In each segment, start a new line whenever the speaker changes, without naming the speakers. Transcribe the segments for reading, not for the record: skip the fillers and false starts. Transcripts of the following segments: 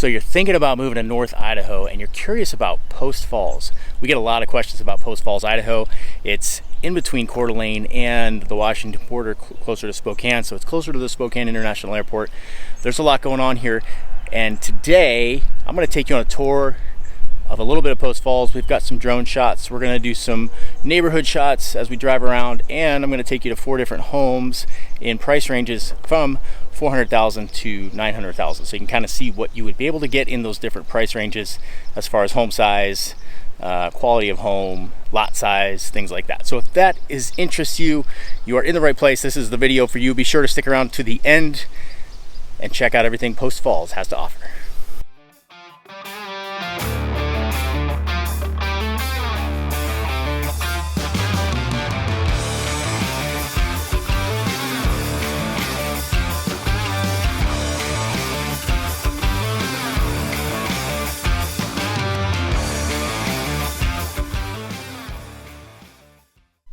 So you're thinking about moving to North Idaho and you're curious about Post Falls. We get a lot of questions about Post Falls, Idaho. It's in between Coeur d'Alene and the Washington border, closer to Spokane. So it's closer to the Spokane International Airport. There's a lot going on here. And today I'm going to take you on a tour of a little bit of Post Falls. We've got some drone shots. We're going to do some neighborhood shots as we drive around, and I'm going to take you to 4 different homes in price ranges from $400,000 to $900,000. So you can kind of see what you would be able to get in those different price ranges as far as home size, quality of home, lot size, things like that. So if that interests you, you are in the right place. This is the video for you. Be sure to stick around to the end and check out everything Post Falls has to offer.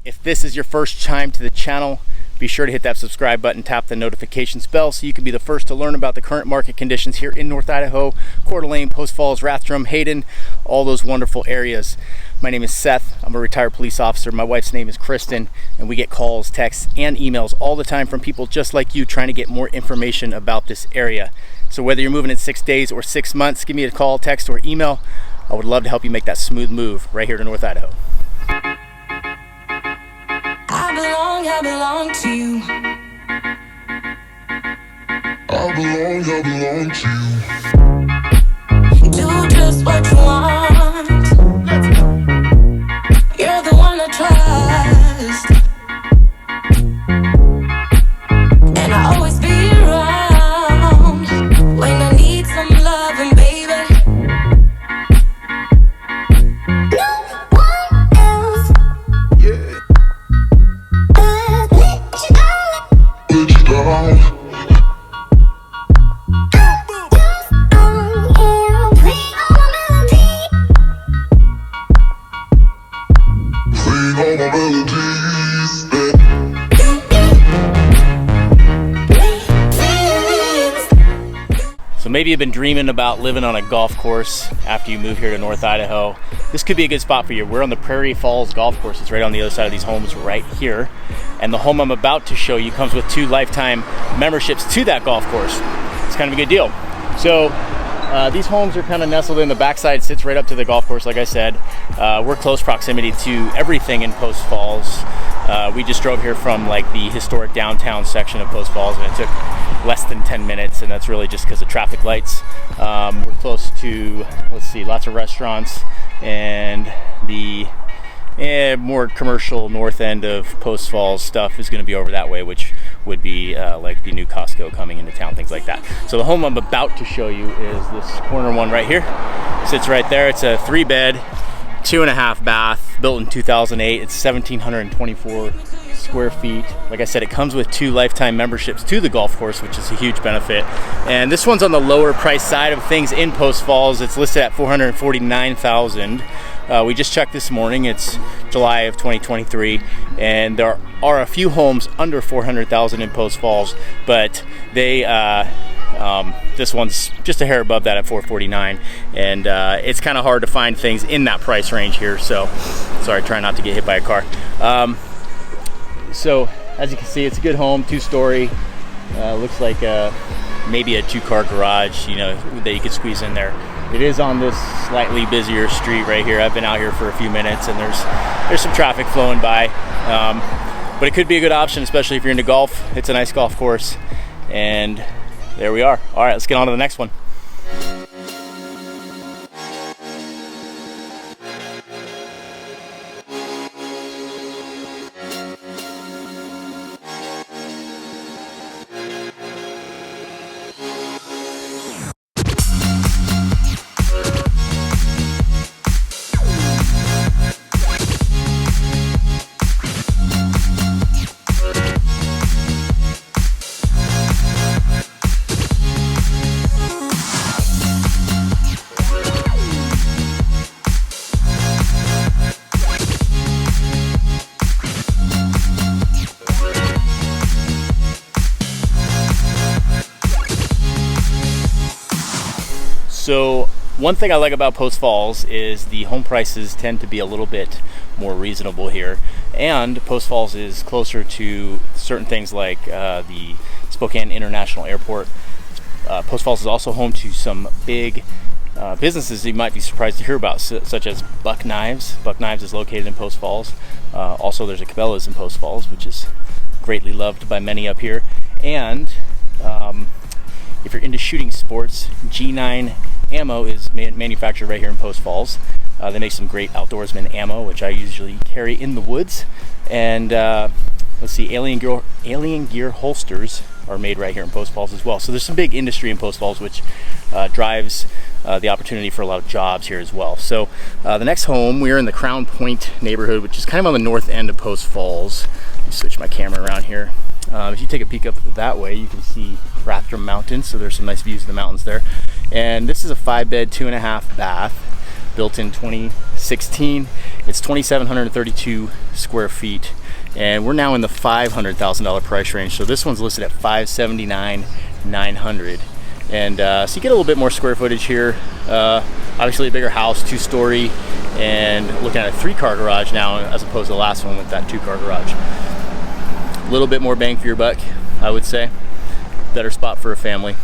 If this is your first time to the channel, be sure to hit that subscribe button, tap the notifications bell so you can be the first to learn about the current market conditions here in North Idaho, Coeur d'Alene, Post Falls, Rathdrum, Hayden, all those wonderful areas. My name is Seth. I'm a retired police officer. My wife's name is Kristen, and we get calls, texts, and emails all the time from people just like you trying to get more information about this area. So whether you're moving in 6 days or 6 months, give me a call, text, or email. I would love to help you make that smooth move right here to North Idaho.
I belong to you. I belong to you. Do just what you want. You're the one I trust, and I'll always be around when I need some loving, baby. No one else. Yeah.
So maybe you've been dreaming about living on a golf course after you move here to North Idaho. This could be a good spot for you. We're on the Prairie Falls Golf Course. It's right on the other side of these homes right here. And the home I'm about to show you comes with 2 lifetime memberships to that golf course. It's kind of a good deal. So these homes are kind of nestled in. The backside sits right up to the golf course, like I said. We're close proximity to everything in Post Falls. We just drove here from like the historic downtown section of Post Falls, and it took less than 10 minutes, and that's really just because of traffic lights. We're close to, let's see, lots of restaurants, and the more commercial north end of Post Falls stuff is going to be over that way, which would be like the new Costco coming into town, things like that. So the home I'm about to show you is this corner one right here. Sits right there. It's a 3-bed, 2.5 bath, built in 2008. It's 1,724 square feet. Like I said, it comes with 2 lifetime memberships to the golf course, which is a huge benefit. And this one's on the lower price side of things in Post Falls. It's listed at $449,000. We just checked this morning. It's July of 2023, and there are a few homes under $400,000 in Post Falls, but they this one's just a hair above that at $449,000, and it's kind of hard to find things in that price range here. So sorry, try not to get hit by a car. So as you can see, it's a good home, 2-story. Looks like maybe a 2-car garage, you know, that you could squeeze in there. It is on this slightly busier street right here. I've been out here for a few minutes, and there's some traffic flowing by, but it could be a good option, especially if you're into golf. It's a nice golf course, and there we are. All right, let's get on to the next one. So one thing I like about Post Falls is the home prices tend to be a little bit more reasonable here, and Post Falls is closer to certain things like the Spokane International Airport. Post Falls is also home to some big businesses you might be surprised to hear about, such as Buck Knives. Buck Knives is located in Post Falls. Also, there's a Cabela's in Post Falls, which is greatly loved by many up here. And if you're into shooting sports, G9 Ammo is manufactured right here in Post Falls. They make some great outdoorsman ammo, which I usually carry in the woods. And let's see, Alien Gear holsters are made right here in Post Falls as well. So there's some big industry in Post Falls, which drives the opportunity for a lot of jobs here as well. So the next home, we're in the Crown Point neighborhood, which is kind of on the north end of Post Falls. Let me switch my camera around here. If you take a peek up that way, you can see Rathdrum Mountain, so there's some nice views of the mountains there. And this is a 5-bed, 2.5 bath, built in 2016. It's 2,732 square feet, and we're now in the $500,000 price range. So this one's listed at $579,900, and so you get a little bit more square footage here. Obviously, a bigger house, 2-story, and looking at a 3-car garage now, as opposed to the last one with that 2-car garage. A little bit more bang for your buck, I would say. Better spot for a family.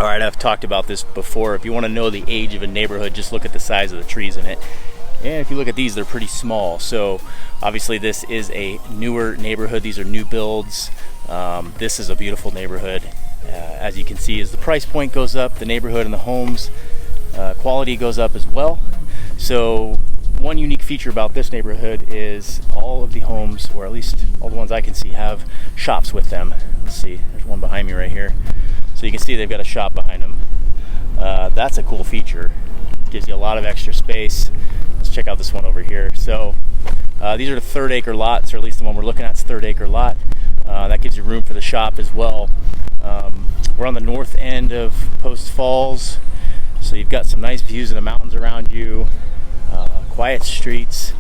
All right, I've talked about this before. If you want to know the age of a neighborhood, just look at the size of the trees in it. And if you look at these, they're pretty small. So obviously this is a newer neighborhood. These are new builds. This is a beautiful neighborhood. As you can see, as the price point goes up, the neighborhood and the homes quality goes up as well. So one unique feature about this neighborhood is all of the homes, or at least all the ones I can see, have shops with them. Let's see, there's one behind me right here. So you can see they've got a shop behind them. That's a cool feature. Gives you a lot of extra space. Let's check out this one over here. So these are the 3rd acre lots, or at least the one we're looking at is 3rd acre lot. That gives you room for the shop as well. We're on the north end of Post Falls, so you've got some nice views of the mountains around you, quiet streets,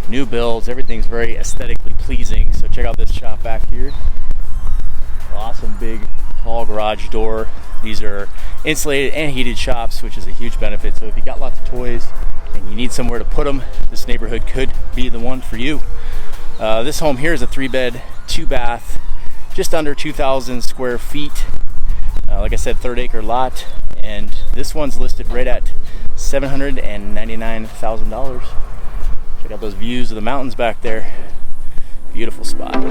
new builds. Everything's very aesthetically pleasing. So check out this shop back here. Awesome big tall garage door. These are insulated and heated shops, which is a huge benefit. So if you got lots of toys and you need somewhere to put them, this neighborhood could be the one for you. This home here is a 3-bed, 2-bath, just under 2,000 square feet. Like I said, 3rd acre lot, and this one's listed right at $799,000. Check out those views of the mountains back there. Beautiful spot.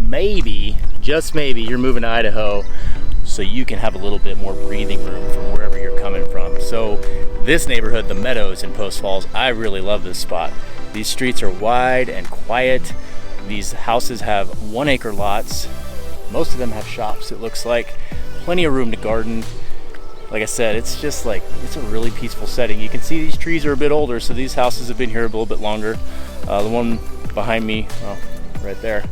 Maybe, just maybe, you're moving to Idaho so you can have a little bit more breathing room from wherever you're coming from. So this neighborhood, the Meadows in Post Falls, I really love this spot. These streets are wide and quiet. These houses have 1-acre lots. Most of them have shops, it looks like. Plenty of room to garden. like I said, it's just like, it's a really peaceful setting. You can see these trees are a bit older, so these houses have been here a little bit longer. The one behind me, well, right there,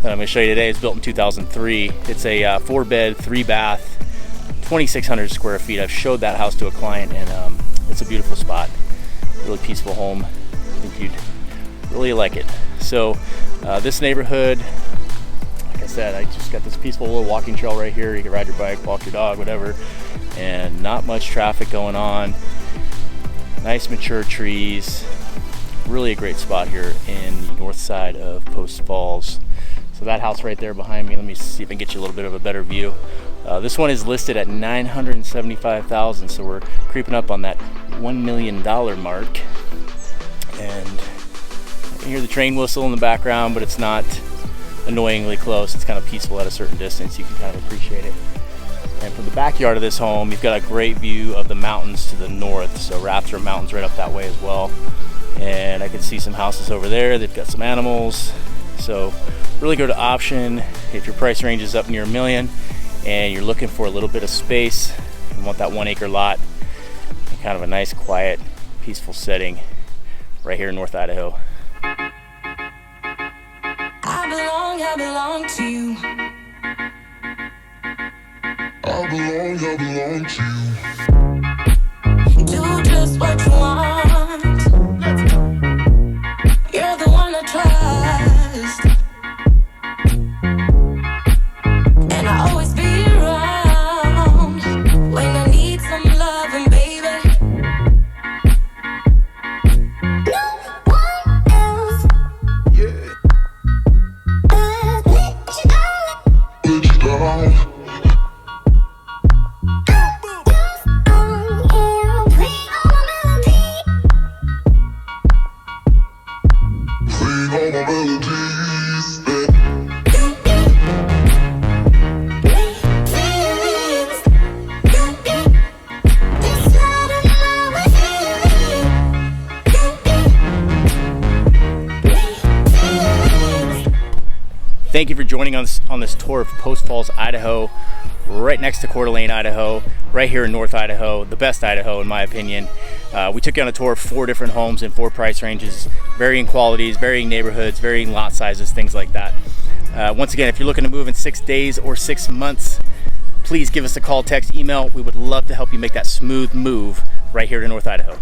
that I'm going to show you today is built in 2003. It's a 4-bed, 3-bath, 2,600 square feet. I've showed that house to a client, and it's a beautiful spot. Really peaceful home. I think you'd really like it. So this neighborhood, like I said, I just got this peaceful little walking trail right here. You can ride your bike, walk your dog, whatever, and not much traffic going on. Nice mature trees. Really a great spot here in the north side of Post Falls. So that house right there behind me, let me see if I can get you a little bit of a better view. This one is listed at $975,000, so we're creeping up on that $1 million mark. And you can hear the train whistle in the background, but it's not annoyingly close. It's kind of peaceful at a certain distance. You can kind of appreciate it. And from the backyard of this home, you've got a great view of the mountains to the north. So Raptor Mountain's right up that way as well. And I can see some houses over there. They've got some animals. So really good option if your price range is up near $1 million and you're looking for a little bit of space and want that 1-acre lot and kind of a nice, quiet, peaceful setting right here in North Idaho.
I belong to you.
I belong to you.
Do just what you want. You're the one I trust, and I always be around when I need some loving, baby. No one else.
Yeah.
Let you down.
Let you down.
Thank you for joining us on this tour of Post Falls, Idaho, right next to Coeur, Idaho, right here in North Idaho, the best Idaho in my opinion. We took you on a tour of 4 different homes in 4 price ranges, varying qualities, varying neighborhoods, varying lot sizes, things like that. Once again, if you're looking to move in 6 days or 6 months, please give us a call, text, email. We would love to help you make that smooth move right here to North Idaho.